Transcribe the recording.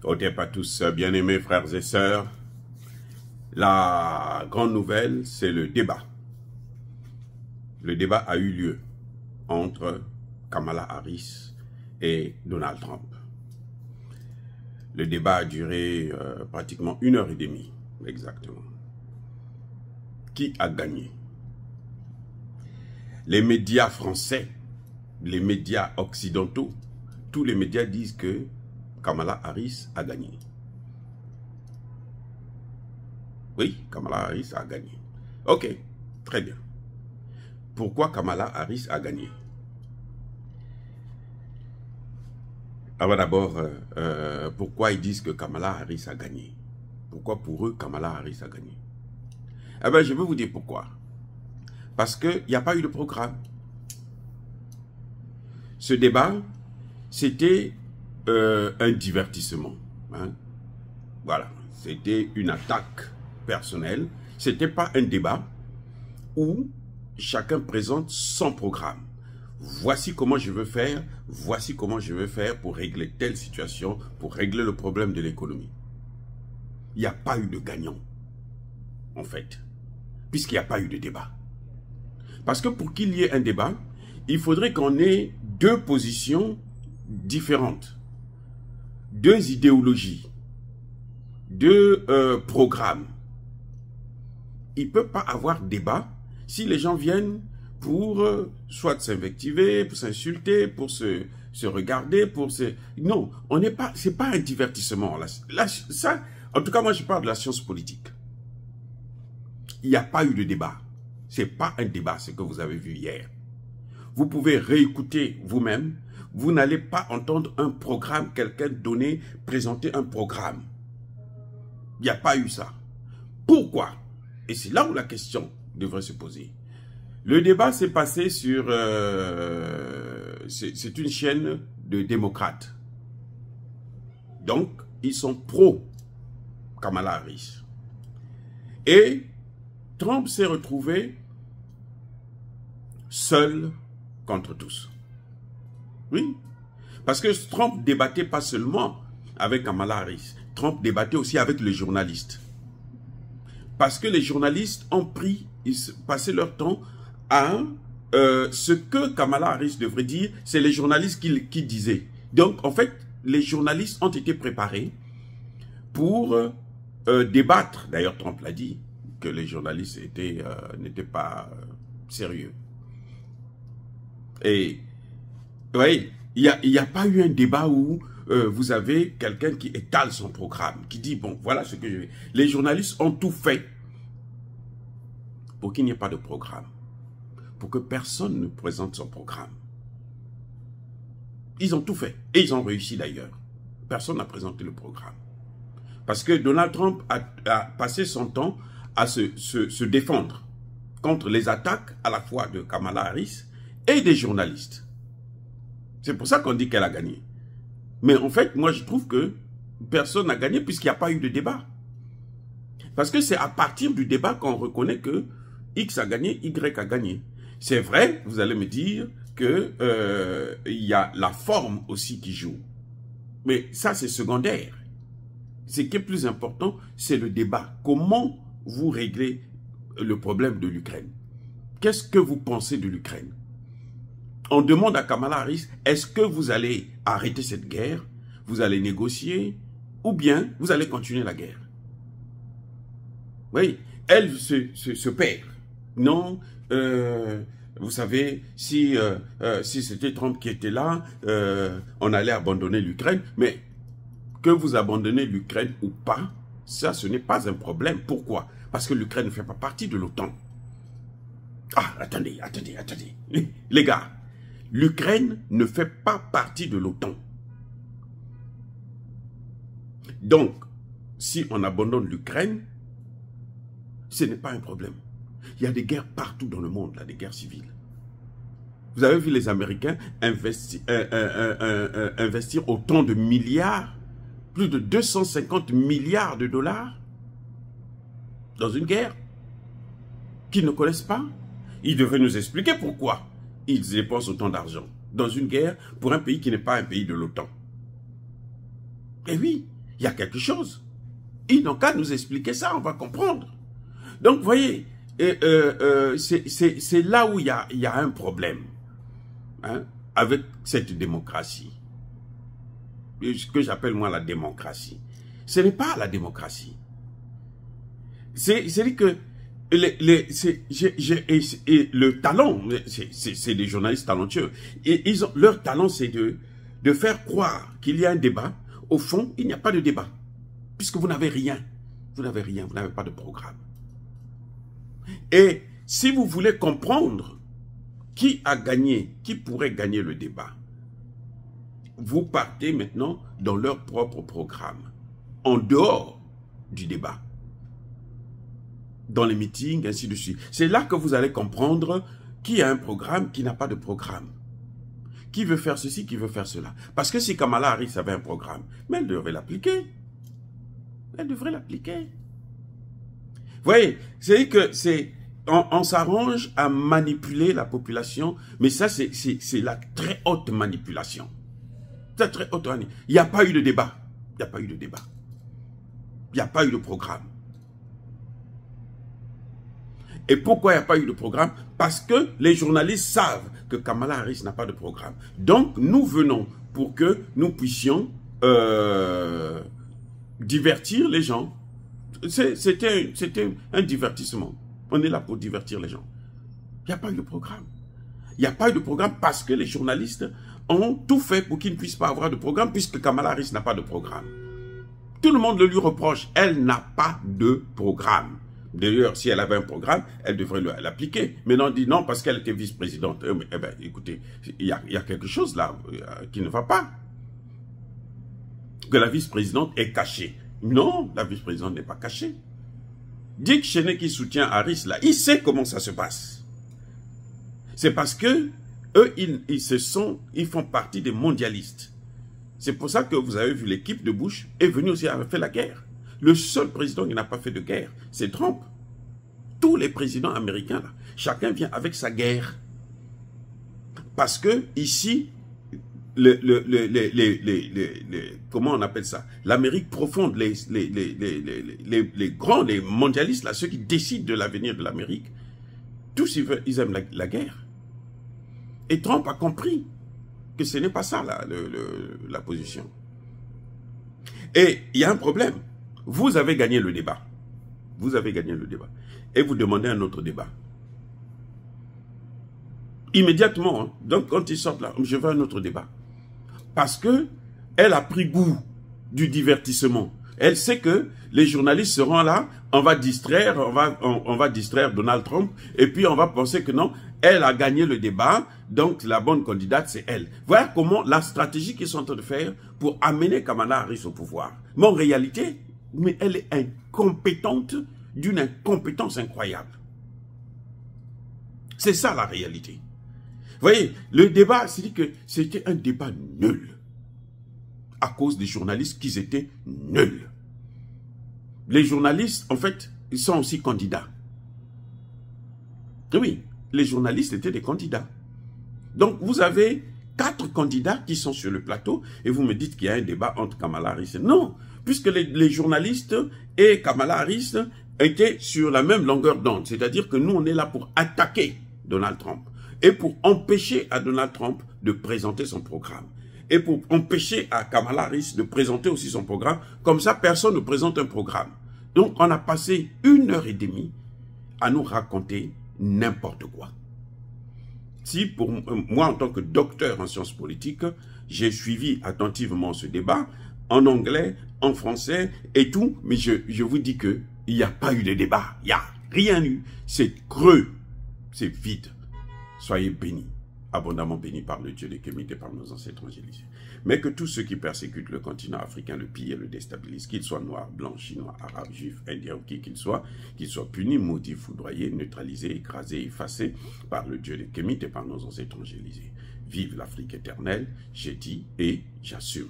Otep à tous, bien-aimés frères et sœurs. La grande nouvelle, c'est le débat. Le débat a eu lieu entre Kamala Harris et Donald Trump. Le débat a duré pratiquement 1h30, exactement. Qui a gagné? Les médias français, les médias occidentaux, tous les médias disent que Kamala Harris a gagné. Oui, Kamala Harris a gagné. Ok, très bien. Pourquoi Kamala Harris a gagné? Alors d'abord, pourquoi ils disent que Kamala Harris a gagné? Pourquoi pour eux, Kamala Harris a gagné? Eh bien, je vais vous dire pourquoi. Parce qu'il n'y a pas eu de programme. Ce débat, c'était un divertissement. Hein? Voilà, c'était une attaque personnelle. Ce n'était pas un débat où chacun présente son programme. Voici comment je veux faire, voici comment je veux faire pour régler telle situation, pour régler le problème de l'économie. Il n'y a pas eu de gagnant, en fait, puisqu'il n'y a pas eu de débat. Parce que pour qu'il y ait un débat, il faudrait qu'on ait deux positions différentes, deux idéologies, deux programmes. Il ne peut pas avoir débat si les gens viennent pour soit s'invectiver, pour s'insulter, pour se regarder, pour se... Non, on n'est pas... C'est pas un divertissement. Ça, en tout cas, moi, je parle de la science politique. Il n'y a pas eu de débat. C'est pas un débat, ce que vous avez vu hier. Vous pouvez réécouter vous-même. Vous n'allez pas entendre un programme, quelqu'un donner, présenter un programme. Il n'y a pas eu ça. Pourquoi? Et c'est là où la question devrait se poser. Le débat s'est passé sur... c'est une chaîne de démocrates. Donc, ils sont pro-Kamala Harris. Et Trump s'est retrouvé seul contre tous. Oui, parce que Trump débattait pas seulement avec Kamala Harris. Trump débattait aussi avec les journalistes. Parce que les journalistes ont passé leur temps à ce que Kamala Harris devrait dire, c'est les journalistes qui disaient. Donc, en fait, les journalistes ont été préparés pour débattre. D'ailleurs, Trump l'a dit, que les journalistes n'étaient pas sérieux. Et, oui, il n'y a pas eu un débat où vous avez quelqu'un qui étale son programme, qui dit, bon, voilà ce que je vais. Les journalistes ont tout fait pour qu'il n'y ait pas de programme, pour que personne ne présente son programme. Ils ont tout fait, et ils ont réussi d'ailleurs. Personne n'a présenté le programme. Parce que Donald Trump a passé son temps à se défendre contre les attaques à la fois de Kamala Harris et des journalistes. C'est pour ça qu'on dit qu'elle a gagné. Mais en fait, moi je trouve que personne n'a gagné puisqu'il n'y a pas eu de débat. Parce que c'est à partir du débat qu'on reconnaît que X a gagné, Y a gagné. C'est vrai, vous allez me dire que il y a la forme aussi qui joue. Mais ça c'est secondaire. Ce qui est plus important, c'est le débat. Comment vous réglez le problème de l'Ukraine? Qu'est-ce que vous pensez de l'Ukraine? On demande à Kamala Harris, est-ce que vous allez arrêter cette guerre? Vous allez négocier? Ou bien vous allez continuer la guerre? Oui, elle se perd. Non, vous savez, si c'était Trump qui était là, on allait abandonner l'Ukraine. Mais que vous abandonnez l'Ukraine ou pas, ça, ce n'est pas un problème. Pourquoi? Parce que l'Ukraine ne fait pas partie de l'OTAN. Ah, attendez. Les gars, l'Ukraine ne fait pas partie de l'OTAN. Donc, si on abandonne l'Ukraine, ce n'est pas un problème. Il y a des guerres partout dans le monde, là, des guerres civiles. Vous avez vu les Américains investir autant de milliards, plus de 250 milliards de dollars dans une guerre qu'ils ne connaissent pas. Ils devraient nous expliquer pourquoi ils dépensent autant d'argent dans une guerre pour un pays qui n'est pas un pays de l'OTAN. Et oui, il il y a quelque chose. Ils n'ont qu'à nous expliquer ça, on va comprendre. Donc, vous voyez, c'est là où il y a un problème, hein, avec cette démocratie. Ce que j'appelle moi la démocratie. Ce n'est pas la démocratie. C'est-à-dire que le talent, c'est des journalistes talentueux. Et leur talent, c'est de faire croire qu'il y a un débat. Au fond, il n'y a pas de débat. Puisque vous n'avez rien. Vous n'avez rien, vous n'avez pas de programme. Et si vous voulez comprendre qui a gagné, qui pourrait gagner le débat, vous partez maintenant dans leur propre programme, en dehors du débat, dans les meetings, ainsi de suite. C'est là que vous allez comprendre qui a un programme, qui n'a pas de programme. Qui veut faire ceci, qui veut faire cela. Parce que si Kamala Harris avait un programme, mais elle devrait l'appliquer. Elle devrait l'appliquer. Vous voyez, c'est que on s'arrange à manipuler la population, mais ça c'est la très haute manipulation. C'est très haute manipulation. Il n'y a pas eu de débat. Il n'y a pas eu de débat. Il n'y a pas eu de programme. Et pourquoi il n'y a pas eu de programme? Parce que les journalistes savent que Kamala Harris n'a pas de programme. Donc, nous venons pour que nous puissions divertir les gens. C'était un divertissement. On est là pour divertir les gens. Il n'y a pas eu de programme. Il n'y a pas eu de programme parce que les journalistes ont tout fait pour qu'ils ne puissent pas avoir de programme puisque Kamala Harris n'a pas de programme. Tout le monde le lui reproche. Elle n'a pas de programme. D'ailleurs, si elle avait un programme, elle devrait l'appliquer. Mais non, on dit non parce qu'elle était vice-présidente. Eh bien, écoutez, il y a quelque chose là qui ne va pas. Que la vice-présidente est cachée. Non, la vice-présidente n'est pas cachée. Dick Cheney qui soutient Harris, là, il sait comment ça se passe. C'est parce que eux, ils font partie des mondialistes. C'est pour ça que vous avez vu l'équipe de Bush est venue aussi, a fait la guerre. Le seul président qui n'a pas fait de guerre, c'est Trump. Tous les présidents américains, là, chacun vient avec sa guerre. Parce que ici, comment on appelle ça? L'Amérique profonde, les grands, les mondialistes, là, ceux qui décident de l'avenir de l'Amérique, tous ils aiment la guerre. Et Trump a compris que ce n'est pas ça la position. Et il y a un problème. Vous avez gagné le débat. Vous avez gagné le débat. Et vous demandez un autre débat. Immédiatement, hein, donc quand ils sortent là, je veux un autre débat. Parce que elle a pris goût du divertissement. Elle sait que les journalistes seront là, on va distraire Donald Trump, et puis on va penser que non, elle a gagné le débat, donc la bonne candidate c'est elle. Voilà comment la stratégie qu'ils sont en train de faire pour amener Kamala Harris au pouvoir. Mais en réalité, mais elle est incompétente d'une incompétence incroyable. C'est ça la réalité. Vous voyez, le débat, c'est dit que c'était un débat nul. À cause des journalistes qui étaient nuls. Les journalistes, en fait, ils sont aussi candidats. Oui, les journalistes étaient des candidats. Donc, vous avez 4 candidats qui sont sur le plateau et vous me dites qu'il y a un débat entre Kamala Harris. Non, puisque les journalistes et Kamala Harris étaient sur la même longueur d'onde. C'est-à-dire que nous, on est là pour attaquer Donald Trump et pour empêcher à Donald Trump de présenter son programme. Et pour empêcher à Kamala Harris de présenter aussi son programme. Comme ça, personne ne présente un programme. Donc, on a passé 1h30 à nous raconter n'importe quoi. Si pour moi, en tant que docteur en sciences politiques, j'ai suivi attentivement ce débat, en anglais, en français et tout, mais je vous dis qu'il n'y a pas eu de débat. Il n'y a rien eu. C'est creux. C'est vide. Soyez bénis. Abondamment bénis par le Dieu des Kémites et par nos ancêtres angélisés. Mais que tous ceux qui persécutent le continent africain, le pillent et le déstabilisent, qu'ils soient noirs, blancs, chinois, arabes, juifs, indiens ou qui qu'ils soient punis, maudits, foudroyés, neutralisés, écrasés, effacés par le Dieu des Kémites et par nos ancêtres angélisés. Vive l'Afrique éternelle, j'ai dit et j'assume.